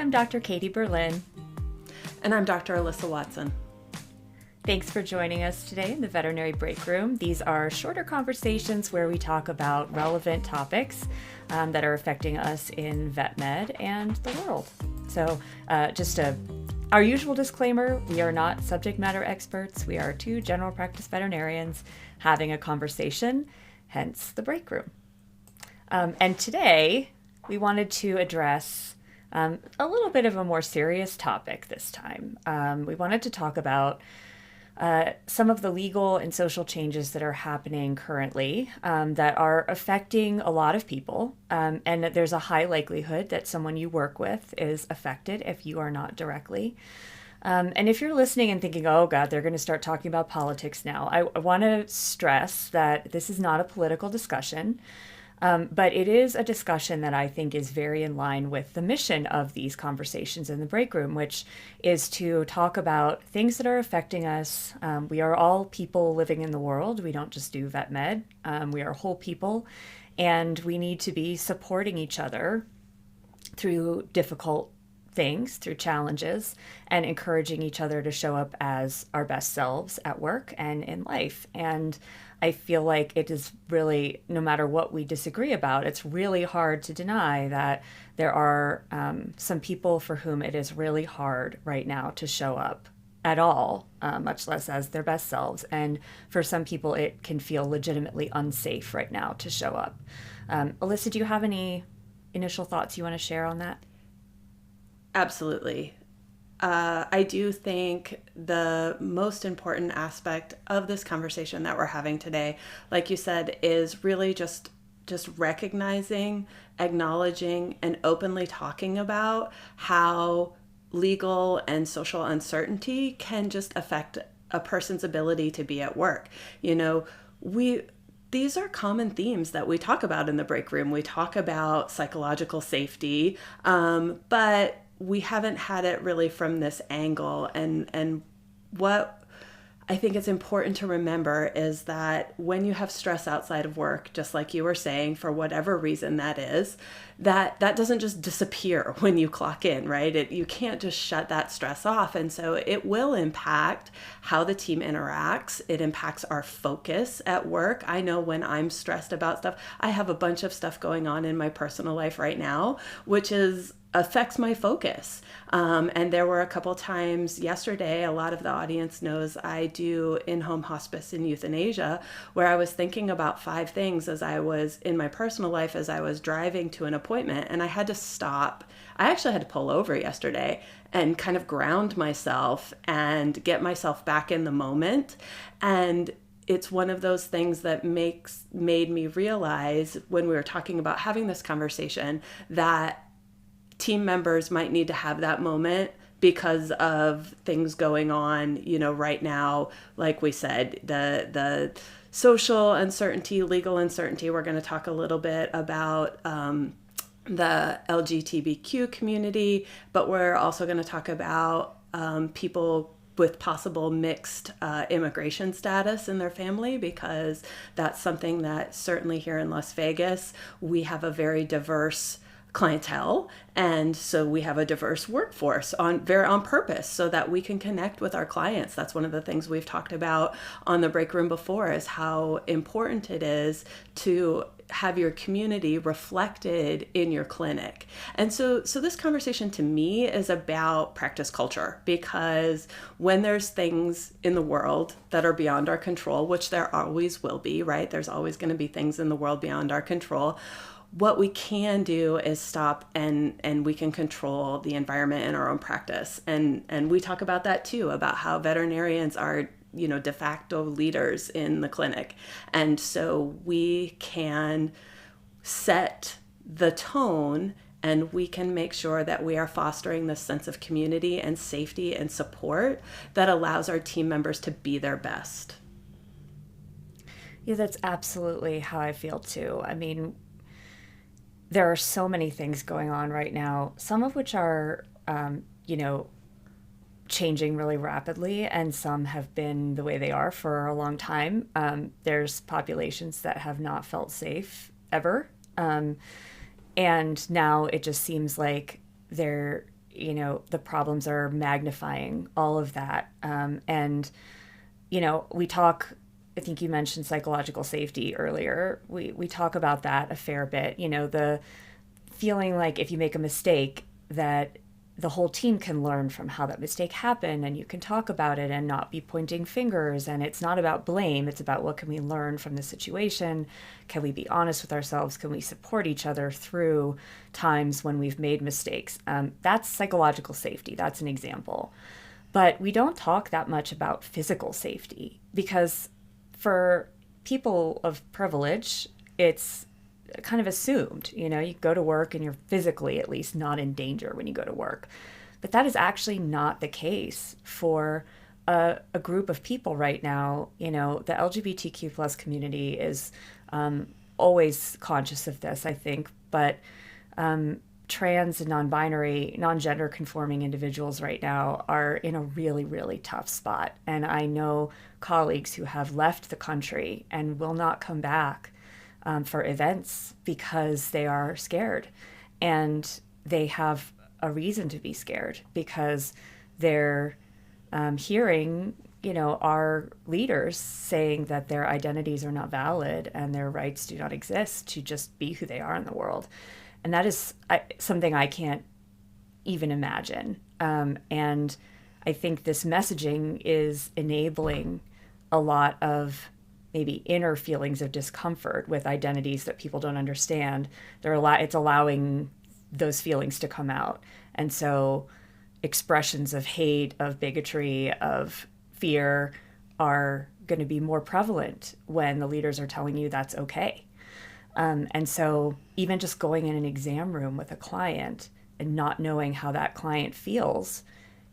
I'm Dr. Katie Berlin. And I'm Dr. Alyssa Watson. Thanks for joining us today in the Veterinary Breakroom. These are shorter conversations where we talk about relevant topics that are affecting us in vet med and the world. So our usual disclaimer, we are not subject matter experts. We are two general practice veterinarians having a conversation, hence the break room. And today we wanted to address a little bit of a more serious topic this time. We wanted to talk about some of the legal and social changes that are happening currently that are affecting a lot of people, and that there's a high likelihood that someone you work with is affected if you are not directly. And if you're listening and thinking, oh God, they're going to start talking about politics now, I want to stress that this is not a political discussion. But it is a discussion that I think is very in line with the mission of these conversations in the break room, which is to talk about things that are affecting us. We are all people living in the world. We don't just do vet med. We are whole people, and we need to be supporting each other through difficult things, through challenges, and encouraging each other to show up as our best selves at work and in life. And I feel like it is really, no matter what we disagree about, it's really hard to deny that there are some people for whom it is really hard right now to show up at all, much less as their best selves. And for some people, it can feel legitimately unsafe right now to show up. Alyssa, do you have any initial thoughts you want to share on that? Absolutely. I do think the most important aspect of this conversation that we're having today, like you said, is really just recognizing, acknowledging, and openly talking about how legal and social uncertainty can just affect a person's ability to be at work. You know, these are common themes that we talk about in the break room. We talk about psychological safety, but we haven't had it really from this angle. And what I think it's important to remember is that when you have stress outside of work, just like you were saying, for whatever reason that is, that doesn't just disappear when you clock in, right? You can't just shut that stress off. And so it will impact how the team interacts. It impacts our focus at work. I know when I'm stressed about stuff, I have a bunch of stuff going on in my personal life right now, which affects my focus. And there were a couple times yesterday, a lot of the audience knows I do in-home hospice and euthanasia, where I was thinking about 5 things as I was in my personal life, as I was driving to an appointment, and I had to stop. I actually had to pull over yesterday and kind of ground myself and get myself back in the moment. And it's one of those things that made me realize when we were talking about having this conversation that team members might need to have that moment because of things going on, right now. Like we said, the social uncertainty, legal uncertainty. We're going to talk a little bit about the LGBTQ community, but we're also going to talk about people with possible mixed immigration status in their family, because that's something that certainly here in Las Vegas, we have a very diverse clientele, and so we have a diverse workforce on purpose so that we can connect with our clients. That's one of the things we've talked about on the break room before, is how important it is to have your community reflected in your clinic. And so this conversation to me is about practice culture, because when there's things in the world that are beyond our control, which there always will be, right? There's always going to be things in the world beyond our control. What we can do is stop and we can control the environment in our own practice. And we talk about that too, about how veterinarians are, de facto leaders in the clinic. And so we can set the tone, and we can make sure that we are fostering this sense of community and safety and support that allows our team members to be their best. Yeah, that's absolutely how I feel too. I mean, there are so many things going on right now, some of which are, changing really rapidly, and some have been the way they are for a long time. There's populations that have not felt safe ever. And now it just seems like there the problems are magnifying all of that. And, we talk, I think you mentioned psychological safety earlier. We talk about that a fair bit, the feeling like if you make a mistake that the whole team can learn from how that mistake happened, and you can talk about it and not be pointing fingers. And it's not about blame. It's about what can we learn from the situation? Can we be honest with ourselves? Can we support each other through times when we've made mistakes? That's psychological safety. That's an example. But we don't talk that much about physical safety, because for people of privilege, it's kind of assumed, you go to work and you're physically at least not in danger when you go to work. But that is actually not the case for a group of people right now. The LGBTQ plus community is always conscious of this, I think, but trans and non-binary, non-gender conforming individuals right now are in a really, really tough spot. And I know colleagues who have left the country and will not come back for events because they are scared, and they have a reason to be scared because they're hearing, our leaders saying that their identities are not valid and their rights do not exist to just be who they are in the world. And that is something I can't even imagine. And I think this messaging is enabling a lot of maybe inner feelings of discomfort with identities that people don't understand. It's allowing those feelings to come out. And so expressions of hate, of bigotry, of fear are going to be more prevalent when the leaders are telling you that's okay. And so even just going in an exam room with a client and not knowing how that client feels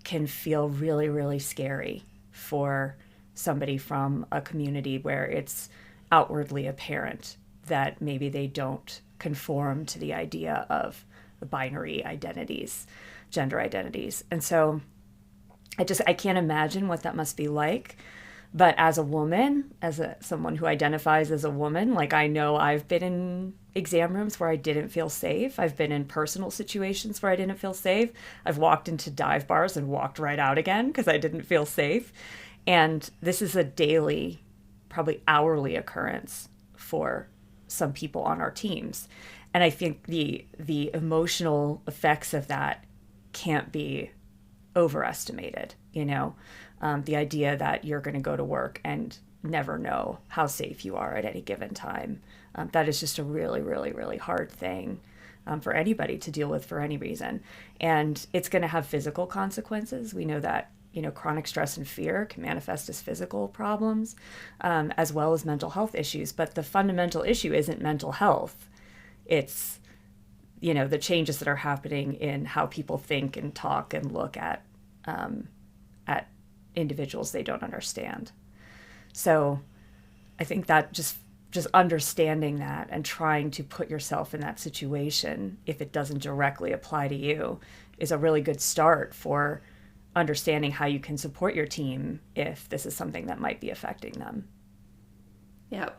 can feel really, really scary for somebody from a community where it's outwardly apparent that maybe they don't conform to the idea of the binary identities, gender identities. And so I can't imagine what that must be like. But as a woman, someone who identifies as a woman, I know I've been in exam rooms where I didn't feel safe. I've been in personal situations where I didn't feel safe. I've walked into dive bars and walked right out again because I didn't feel safe. And this is a daily, probably hourly occurrence for some people on our teams. And I think the emotional effects of that can't be overestimated, the idea that you're going to go to work and never know how safe you are at any given time. That is just a really, really, really hard thing for anybody to deal with for any reason. And it's going to have physical consequences. We know that chronic stress and fear can manifest as physical problems, as well as mental health issues. But the fundamental issue isn't mental health. It's, the changes that are happening in how people think and talk and look at individuals they don't understand. So I think that just understanding that and trying to put yourself in that situation, if it doesn't directly apply to you, is a really good start for understanding how you can support your team if this is something that might be affecting them. Yeah.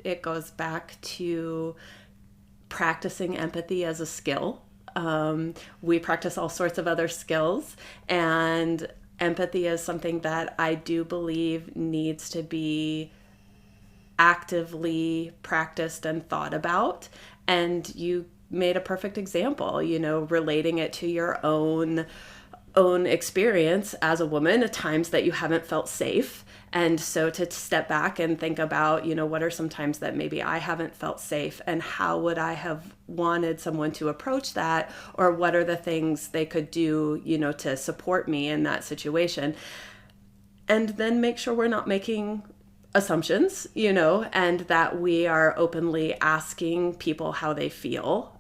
It goes back to practicing empathy as a skill. We practice all sorts of other skills, and empathy is something that I do believe needs to be actively practiced and thought about. And you made a perfect example, relating it to your own experience as a woman at times that you haven't felt safe. And so to step back and think about, what are some times that maybe I haven't felt safe, and how would I have wanted someone to approach that, or what are the things they could do, to support me in that situation. And then make sure we're not making assumptions, and that we are openly asking people how they feel.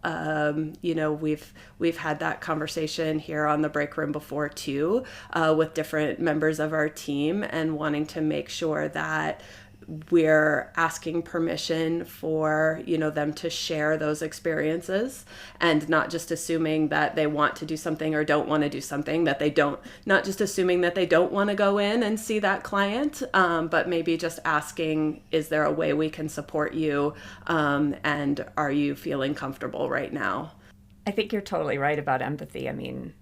We've had that conversation here on the break room before too, with different members of our team, and wanting to make sure that we're asking permission for, them to share those experiences, and not just assuming that they want to do something or don't want to do something, not just assuming that they don't want to go in and see that client, but maybe just asking, is there a way we can support you? And are you feeling comfortable right now? I think you're totally right about empathy. I mean,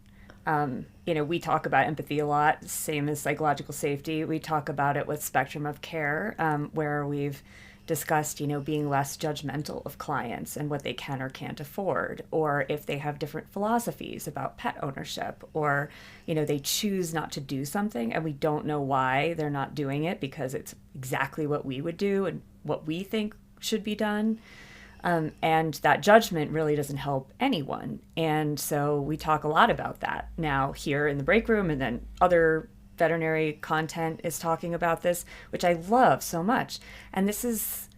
we talk about empathy a lot, same as psychological safety. We talk about it with Spectrum of Care, where we've discussed, being less judgmental of clients and what they can or can't afford, or if they have different philosophies about pet ownership, or, they choose not to do something and we don't know why they're not doing it because it's exactly what we would do and what we think should be done. And that judgment really doesn't help anyone. And so we talk a lot about that now here in the break room, and then other veterinary content is talking about this, which I love so much. And this is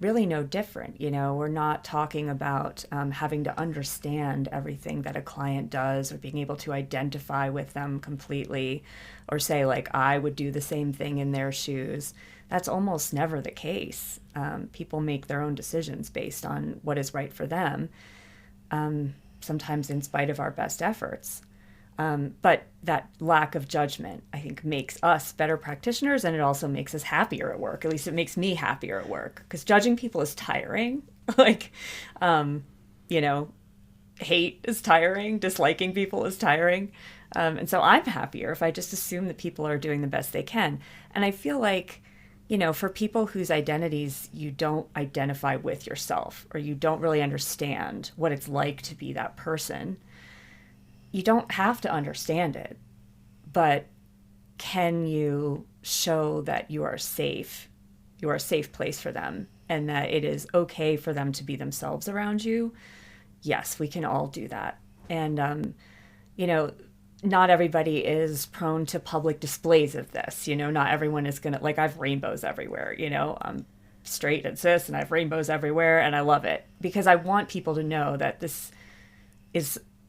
really no different. We're not talking about having to understand everything that a client does or being able to identify with them completely or say, like, I would do the same thing in their shoes. That's almost never the case. People make their own decisions based on what is right for them, sometimes in spite of our best efforts. But that lack of judgment, I think, makes us better practitioners, and it also makes us happier at work. At least it makes me happier at work, because judging people is tiring. Hate is tiring, disliking people is tiring. And so I'm happier if I just assume that people are doing the best they can. And I feel like, for people whose identities you don't identify with yourself, or you don't really understand what it's like to be that person, you don't have to understand it, but can you show that you are safe? You are a safe place for them, and that it is okay for them to be themselves around you. Yes, we can all do that. And, not everybody is prone to public displays of this. Not everyone is going to, like, I have rainbows everywhere, I'm straight and cis and I have rainbows everywhere, and I love it because I want people to know that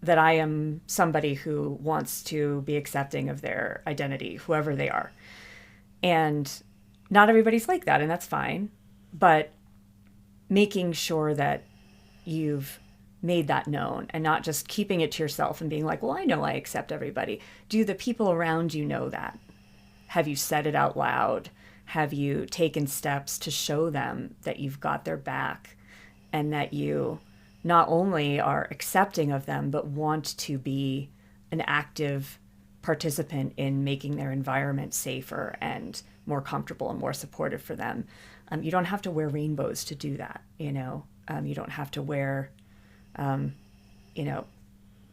that I am somebody who wants to be accepting of their identity, whoever they are. And not everybody's like that, and that's fine. But making sure that you've made that known and not just keeping it to yourself and being like, well, I know I accept everybody. Do the people around you know that? Have you said it out loud? Have you taken steps to show them that you've got their back and that you not only are accepting of them, but want to be an active participant in making their environment safer and more comfortable and more supportive for them? You don't have to wear rainbows to do that. You don't have to wear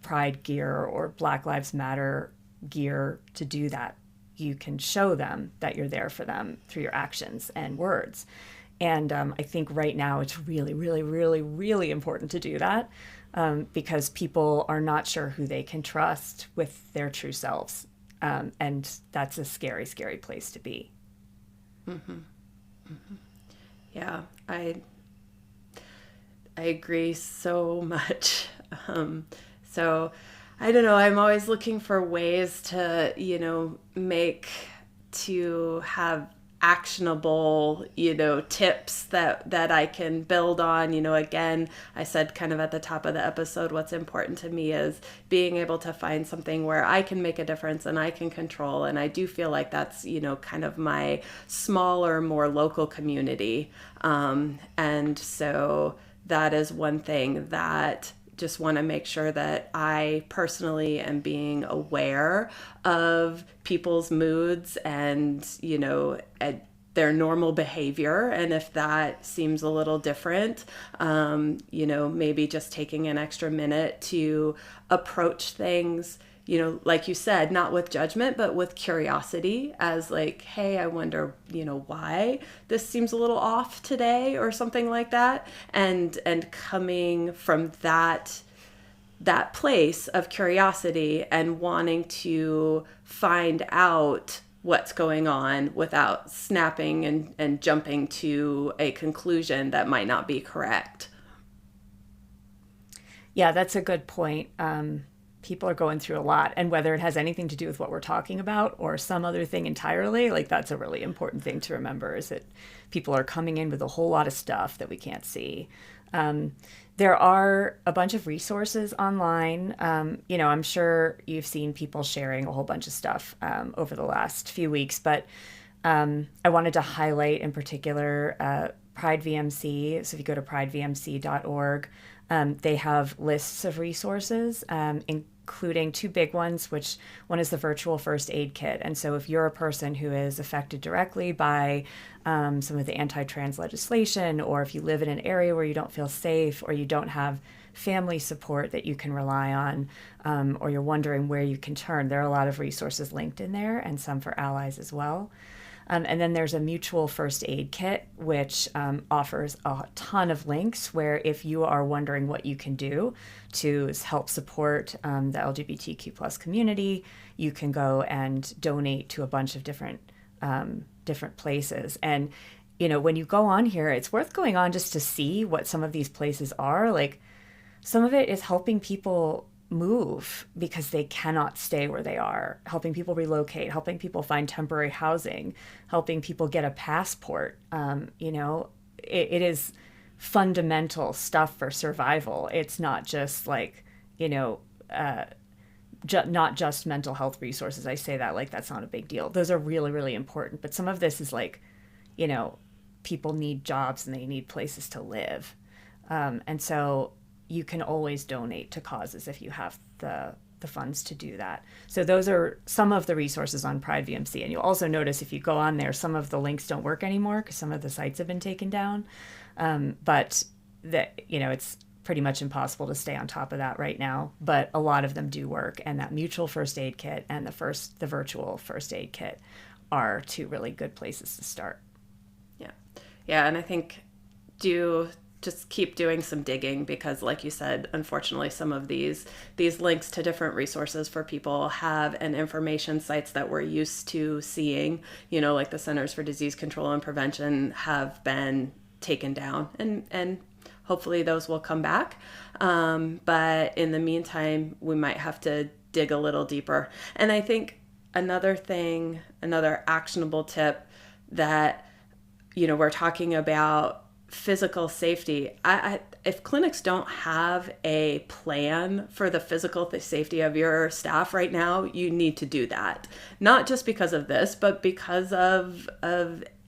Pride gear or Black Lives Matter gear to do that. You can show them that you're there for them through your actions and words. And I think right now it's really, really, really, really important to do that because people are not sure who they can trust with their true selves. And that's a scary, scary place to be. Mm-hmm. Mm-hmm. Yeah, I agree so much. So I don't know, I'm always looking for ways to, have actionable, tips that I can build on. Again, I said kind of at the top of the episode, what's important to me is being able to find something where I can make a difference and I can control. And I do feel like that's, kind of my smaller, more local community. And so that is one thing that just want to make sure that I personally am being aware of people's moods and, their normal behavior. And if that seems a little different, maybe just taking an extra minute to approach things, like you said, not with judgment, but with curiosity as like, hey, I wonder, why this seems a little off today or something like that. And coming from that place of curiosity and wanting to find out what's going on without snapping and jumping to a conclusion that might not be correct. Yeah, that's a good point. People are going through a lot, and whether it has anything to do with what we're talking about or some other thing entirely, like that's a really important thing to remember, is that people are coming in with a whole lot of stuff that we can't see. There are a bunch of resources online. I'm sure you've seen people sharing a whole bunch of stuff over the last few weeks, but I wanted to highlight in particular PrideVMC. So if you go to pridevmc.org, they have lists of resources, including two big ones, which one is the virtual first aid kit. And so if you're a person who is affected directly by some of the anti-trans legislation, or if you live in an area where you don't feel safe, or you don't have family support that you can rely on, or you're wondering where you can turn, there are a lot of resources linked in there, and some for allies as well. And then there's a mutual first aid kit, which offers a ton of links where if you are wondering what you can do to help support the LGBTQ plus community, you can go and donate to a bunch of different places. And, you know, when you go on here, it's worth going on just to see what some of these places are. Like, some of it is helping people move because they cannot stay where they are, helping people relocate, helping people find temporary housing, helping people get a passport. It is fundamental stuff for survival. It's not just like, not just mental health resources. I say that like that's not a big deal. Those are really, really important. But some of this is like, people need jobs and they need places to live. And so you can always donate to causes if you have the funds to do that. So those are some of the resources on PrideVMC. And you'll also notice if you go on there, some of the links don't work anymore because some of the sites have been taken down. But it's pretty much impossible to stay on top of that right now. But a lot of them do work. And that mutual first aid kit and the virtual first aid kit are two really good places to start. Yeah. And I think just keep doing some digging because, like you said, unfortunately, some of these links to different resources for people have an information sites that we're used to seeing, like the Centers for Disease Control and Prevention have been taken down, and hopefully those will come back. But in the meantime, we might have to dig a little deeper. And I think another actionable tip that, we're talking about physical safety. If clinics don't have a plan for the physical safety of your staff right now, you need to do that. Not just because of this, but because of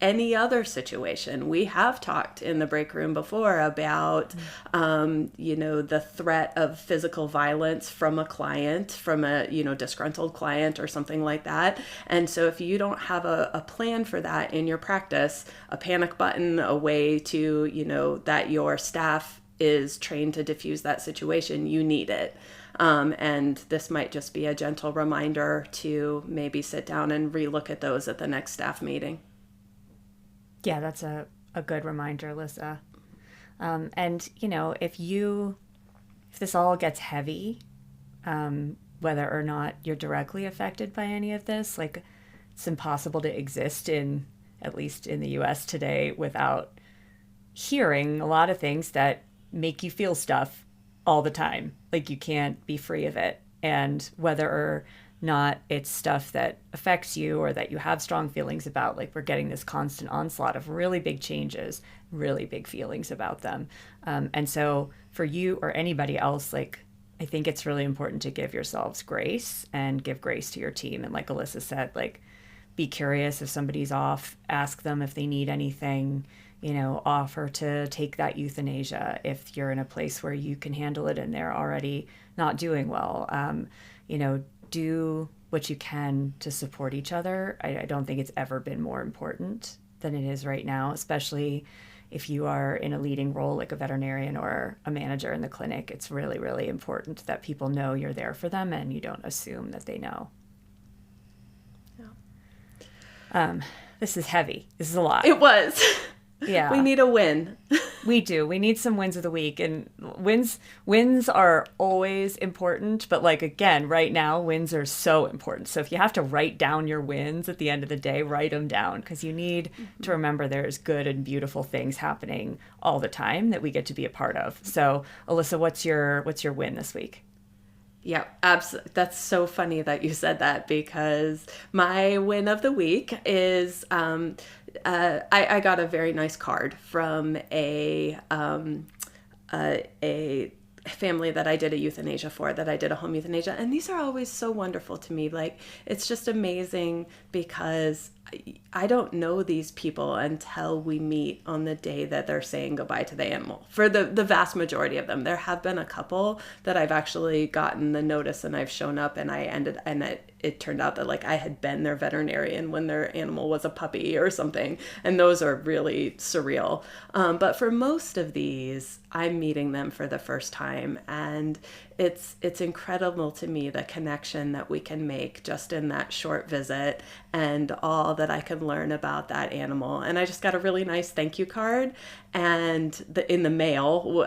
any other situation. We have talked in the break room before about, the threat of physical violence from a client, from a, disgruntled client or something like that. And so if you don't have a plan for that in your practice, a panic button, a way to, that your staff is trained to diffuse that situation, you need it. And this might just be a gentle reminder to maybe sit down and relook at those at the next staff meeting. Yeah, that's a good reminder, Alyssa. And, if this all gets heavy, whether or not you're directly affected by any of this, like it's impossible to exist at least in the US today, without hearing a lot of things that make you feel stuff all the time. Like you can't be free of it. And whether or not it's stuff that affects you or that you have strong feelings about, like we're getting this constant onslaught of really big changes, really big feelings about them. And so for you or anybody else, like I think it's really important to give yourselves grace and give grace to your team. And like Alyssa said, like be curious if somebody's off, ask them if they need anything, offer to take that euthanasia if you're in a place where you can handle it and they're already not doing well. Do what you can to support each other. I don't think it's ever been more important than it is right now, especially if you are in a leading role like a veterinarian or a manager in the clinic. It's really, really important that people know you're there for them and you don't assume that they know. Yeah. This is heavy. This is a lot. It was. Yeah. We need a win. We do. We need some wins of the week. And wins are always important. But like, again, right now, wins are so important. So if you have to write down your wins at the end of the day, write them down. Because you need to remember there's good and beautiful things happening all the time that we get to be a part of. So Alyssa, what's your win this week? Yeah, absolutely. That's so funny that you said that because my win of the week is I got a very nice card from a family that I did a euthanasia for, that I did a home euthanasia. And these are always so wonderful to me. Like, it's just amazing because I don't know these people until we meet on the day that they're saying goodbye to the animal. For the vast majority of them, there have been a couple that I've actually gotten the notice and I've shown up, and it turned out that like I had been their veterinarian when their animal was a puppy or something. And those are really surreal. But for most of these, I'm meeting them for the first time. And it's incredible to me, the connection that we can make just in that short visit and all that I can learn about that animal. And I just got a really nice thank you card in the mail.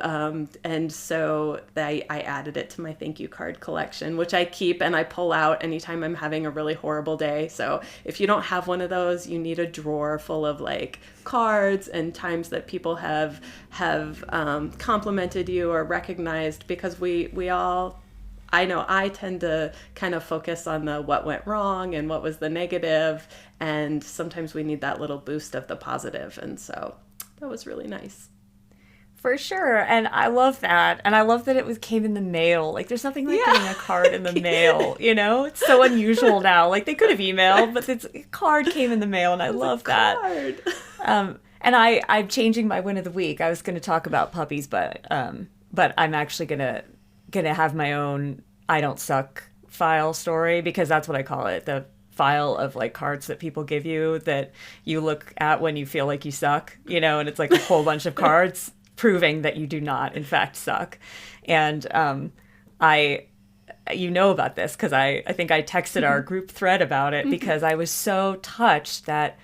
And so I added it to my thank you card collection, which I keep and I pull out anytime I'm having a really horrible day. So if you don't have one of those, you need a drawer full of like cards and times that people have complimented you or recognized, because we all, I know I tend to kind of focus on the what went wrong and what was the negative, and sometimes we need that little boost of the positive. And so that was really nice. For sure. And I love that. And I love that it came in the mail. Like, there's nothing like getting a card in the mail, you know? It's so unusual now. Like, they could have emailed, but a card came in the mail, and I love that. And I'm changing my win of the week. I was going to talk about puppies, but I'm actually gonna have my own I don't suck file story, because that's what I call it. The file of like cards that people give you that you look at when you feel like you suck, you know, and it's like a whole bunch of cards proving that you do not in fact suck. And you know about this because I think I texted our group thread about it, because I was so touched that,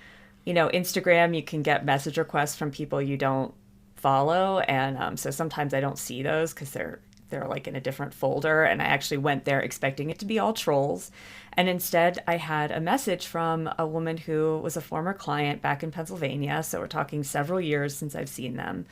you know, Instagram, you can get message requests from people you don't follow. And so sometimes I don't see those because they're like in a different folder. And I actually went there expecting it to be all trolls. And instead I had a message from a woman who was a former client back in Pennsylvania. So we're talking several years since I've seen them,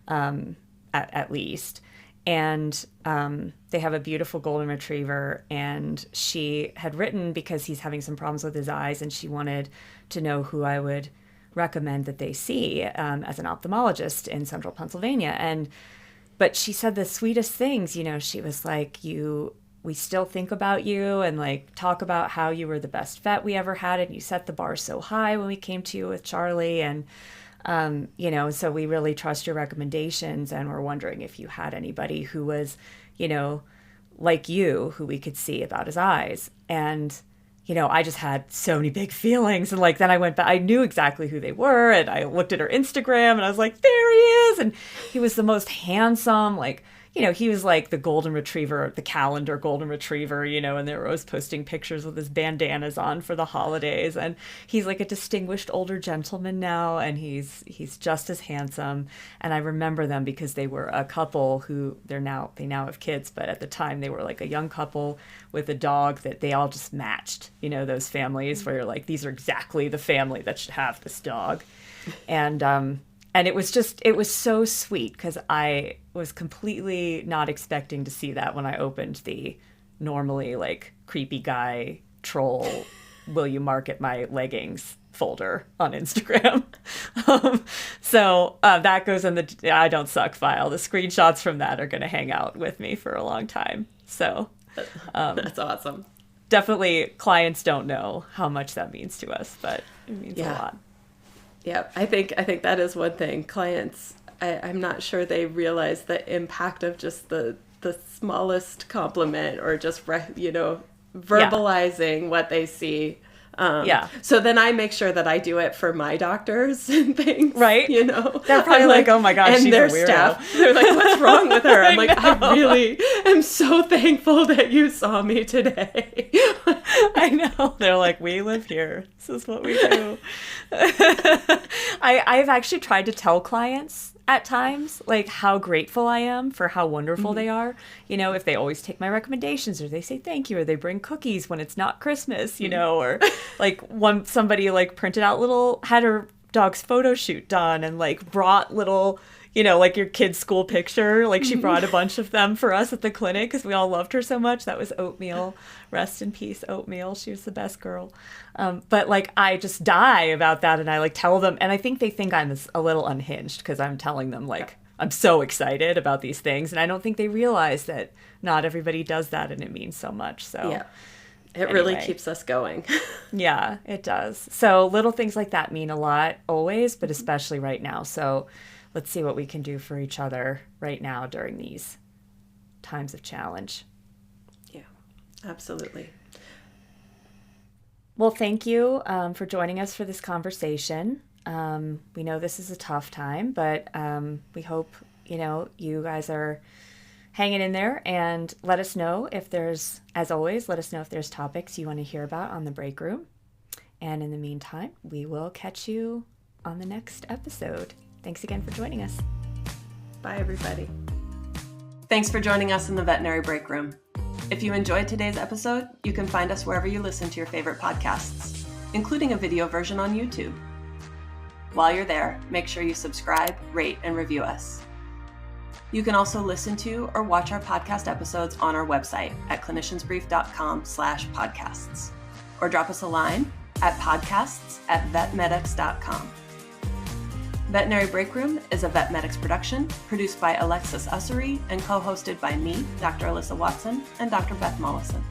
at least. And they have a beautiful golden retriever, and she had written because he's having some problems with his eyes, and she wanted to know who I would recommend that they see as an ophthalmologist in central Pennsylvania. But she said the sweetest things. You know, she was like, we still think about you and like talk about how you were the best vet we ever had, and you set the bar so high when we came to you with Charlie, and you know, so we really trust your recommendations, and we're wondering if you had anybody who was, you know, like you, who we could see about his eyes. And, you know, I just had so many big feelings. And like, then I went back, I knew exactly who they were, and I looked at her Instagram and I was like, there he is. And he was the most handsome, like, you know, he was like the golden retriever, the calendar golden retriever, you know, and they were always posting pictures with his bandanas on for the holidays. And he's like a distinguished older gentleman now, and he's just as handsome. And I remember them because they were a couple who they now have kids, but at the time they were like a young couple with a dog that they all just matched, you know, those families where you're like, these are exactly the family that should have this dog. And it was so sweet, because I was completely not expecting to see that when I opened the normally like creepy guy troll, will you market my leggings folder on Instagram. So that goes in the I don't suck file. The screenshots from that are going to hang out with me for a long time. So that's awesome. Definitely clients don't know how much that means to us, but it means a lot. Yeah, I think that is one thing. Clients, I'm not sure they realize the impact of just the smallest compliment, or just, you know, verbalizing what they see. So then I make sure that I do it for my doctors and things. Right. You know, they're probably like, oh my gosh, and she's their a weirdo. Staff, they're like, what's wrong with her? I'm like, I really am so thankful that you saw me today. I know. They're like, we live here. This is what we do. I've actually tried to tell clients at times, like, how grateful I am for how wonderful they are. You know, if they always take my recommendations, or they say thank you, or they bring cookies when it's not Christmas, you know, or like somebody like printed out had her dog's photo shoot done and like brought little, you know, like your kid's school picture. Like she brought a bunch of them for us at the clinic because we all loved her so much. That was Oatmeal. Rest in peace, Oatmeal. She was the best girl. But like, I just die about that. And I like tell them, and I think they think I'm a little unhinged because I'm telling them like, I'm so excited about these things. And I don't think they realize that not everybody does that and it means so much. So yeah, it really keeps us going. Yeah, it does. So little things like that mean a lot always, but especially right now. So let's see what we can do for each other right now during these times of challenge. Yeah, absolutely. Well, thank you for joining us for this conversation. We know this is a tough time, but we hope, you guys are hanging in there, and let us know if there's, as always, let us know if there's topics you want to hear about on the break room. And in the meantime, we will catch you on the next episode. Thanks again for joining us. Bye, everybody. Thanks for joining us in the Veterinary Break Room. If you enjoyed today's episode, you can find us wherever you listen to your favorite podcasts, including a video version on YouTube. While you're there, make sure you subscribe, rate, and review us. You can also listen to or watch our podcast episodes on our website at cliniciansbrief.com/podcasts, or drop us a line at podcasts@vetmedics.com. Veterinary Breakroom is a Vetmedics production produced by Alexis Ussery and co-hosted by me, Dr. Alyssa Watson, and Dr. Beth Mollison.